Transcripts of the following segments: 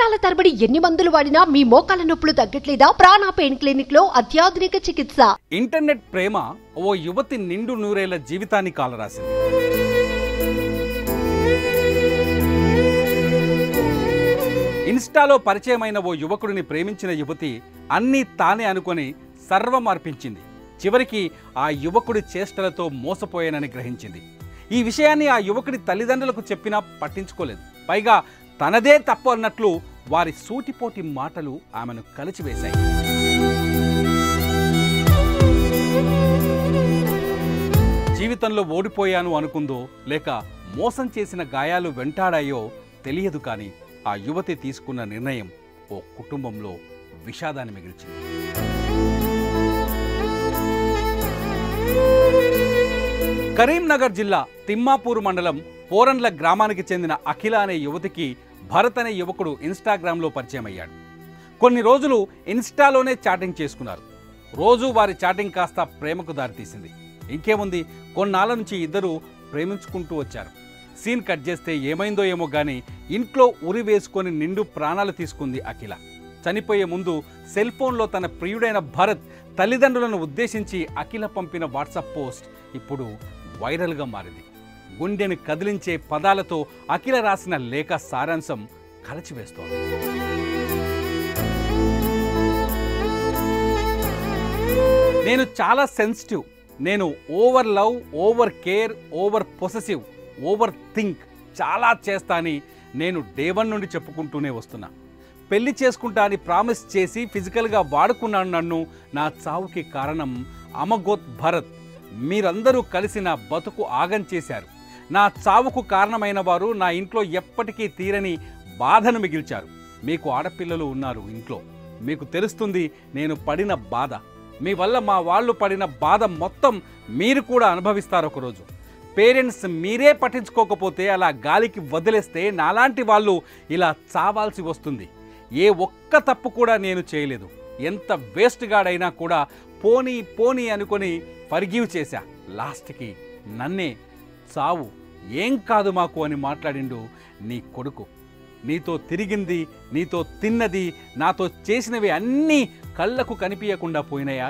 సంవత్సరాల తరబడి ఎన్ని మందులు వాడినా మీ మోకాల నొప్పులు తగ్గట్లేదా? ప్రాణ పెయిన్ క్లినిక్ లో అత్యాధునిక చికిత్స. ఇంటర్నెట్ ప్రేమ ఓ యువతి నిండు నూరేళ్ల జీవితాన్ని కాలరాసింది. ఇన్స్టాలో పరిచయమైన ఓ యువకుడిని ప్రేమించిన యువతి అన్నీ తానే అనుకొని సర్వం అర్పించింది. చివరికి ఆ యువకుడి చేష్టలతో మోసపోయానని గ్రహించింది. ఈ విషయాన్ని ఆ యువకుడి తల్లిదండ్రులకు చెప్పినా పట్టించుకోలేదు. పైగా తనదే తప్పు అన్నట్లు వారి సూటిపోటి మాటలు ఆమెను కలిచివేశాయి. జీవితంలో ఓడిపోయాను అనుకుందో లేక మోసం చేసిన గాయాలు వెంటాడాయో తెలియదు, కానీ ఆ యువతి తీసుకున్న నిర్ణయం ఓ కుటుంబంలో విషాదాన్ని మిగిల్చింది. కరీంనగర్ జిల్లా తిమ్మాపూర్ మండలం పోరండ్ల గ్రామానికి చెందిన అఖిల అనే యువతికి భరత్ అనే యువకుడు ఇన్స్టాగ్రామ్లో పరిచయం అయ్యాడు. కొన్ని రోజులు ఇన్స్టాలోనే చాటింగ్ చేసుకున్నారు. రోజు వారి చాటింగ్ కాస్త ప్రేమకు దారితీసింది. ఇంకేముంది, కొన్నాళ్ళ నుంచి ఇద్దరు ప్రేమించుకుంటూ వచ్చారు. సీన్ కట్ చేస్తే ఏమైందో ఏమో కానీ ఇంట్లో ఉరి వేసుకొని నిండు ప్రాణాలు తీసుకుంది అఖిల. చనిపోయే ముందు సెల్ ఫోన్లో తన ప్రియుడైన భరత్ తల్లిదండ్రులను ఉద్దేశించి అఖిల పంపిన వాట్సాప్ పోస్ట్ ఇప్పుడు వైరల్గా మారింది. గుండెను కదిలించే పదాలతో అఖిల రాసిన లేఖ సారాంశం కలచివేస్తోంది. నేను చాలా సెన్సిటివ్. నేను over love, over care, over possessive, over think చాలా చేస్తా అని నేను డే 1 నుండి చెప్పుకుంటూనే వస్తున్నా. పెళ్లి చేసుకుంటా అని ప్రామిస్ చేసి ఫిజికల్గా వాడుకున్నాను. నన్ను నా చావుకి కారణం అమగోత్ భరత్. మీరందరూ కలిసి నా బతుకు ఆగం చేశారు. నా చావుకు కారణమైన వారు నా ఇంట్లో ఎప్పటికీ తీరని బాధను మిగిల్చారు. మీకు ఆడపిల్లలు ఉన్నారు ఇంట్లో, మీకు తెలుస్తుంది నేను పడిన బాధ. మీ వల్ల మా వాళ్ళు పడిన బాధ మొత్తం మీరు కూడా అనుభవిస్తారు ఒకరోజు. పేరెంట్స్ మీరే పట్టించుకోకపోతే అలా గాలికి వదిలేస్తే నాలాంటి వాళ్ళు ఇలా చావాల్సి వస్తుంది. ఏ ఒక్క తప్పు కూడా నేను చేయలేదు. ఎంత వేస్ట్ గాడైనా కూడా పోనీ పోనీ అనుకొని ఫర్గివ్ చేశా. లాస్ట్కి నన్నే చావు ఏం కాదు మాకు అని మాట్లాడిండు నీ కొడుకు. నీతో తిరిగింది, నీతో తిన్నది, నాతో చేసినవి అన్నీ కళ్ళకు కనిపించకుండా పోయినాయా?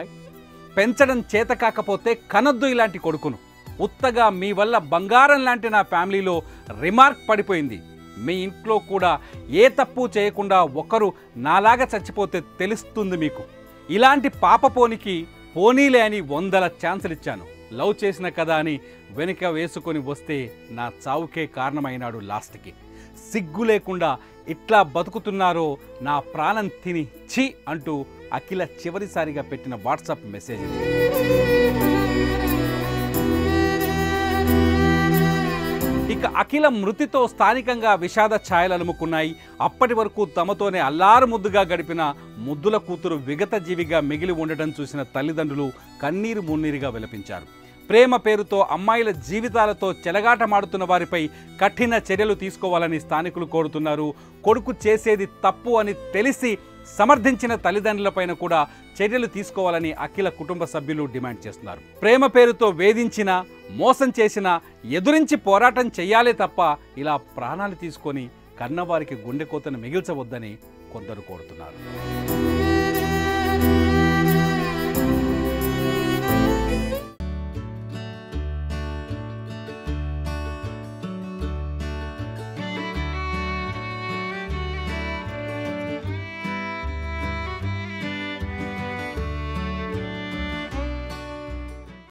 పెంచడం చేత కాకపోతే కనొద్దు ఇలాంటి కొడుకును. ఉత్తగా మీ వల్ల బంగారం లాంటి నా ఫ్యామిలీలో రిమార్క్ పడిపోయింది. మీ ఇంట్లో కూడా ఏ తప్పు చేయకుండా ఒకరు నాలాగా చచ్చిపోతే తెలుస్తుంది మీకు. ఇలాంటి పాపపోనికి పోనీలే అని 100 ఛాన్సులు ఇచ్చాను. లవ్ చేసిన కదా అని వెనుక వేసుకొని వస్తే నా చావుకే కారణమైనాడు లాస్ట్కి. సిగ్గు లేకుండా ఇట్లా బతుకుతున్నారో నా ప్రాణం తిని ఛీ అంటూ అఖిల చివరిసారిగా పెట్టిన వాట్సాప్ మెసేజ్ ఇది. ఇక అఖిల మృతితో స్థానికంగా విషాద ఛాయలు అలుముకున్నాయి. అప్పటి వరకు తమతోనే అల్లారు ముద్దుగా గడిపిన ముద్దుల కూతురు విగత జీవిగా మిగిలి ఉండటం చూసిన తల్లిదండ్రులు కన్నీరు మున్నీరుగా విలపించారు. ప్రేమ పేరుతో అమ్మాయిల జీవితాలతో చెలగాటమాడుతున్న వారిపై కఠిన చర్యలు తీసుకోవాలని స్థానికులు కోరుతున్నారు. కొడుకు చేసేది తప్పు అని తెలిసి సమర్థించిన తల్లిదండ్రులపైన కూడా చర్యలు తీసుకోవాలని అఖిల కుటుంబ సభ్యులు డిమాండ్ చేస్తున్నారు. ప్రేమ పేరుతో వేధించినా, మోసం చేసినా ఎదురించి పోరాటం చెయ్యాలే తప్ప ఇలా ప్రాణాలు తీసుకొని కన్నవారికి గుండె కోతను మిగిల్చవద్దని కొందరు కోరుతున్నారు.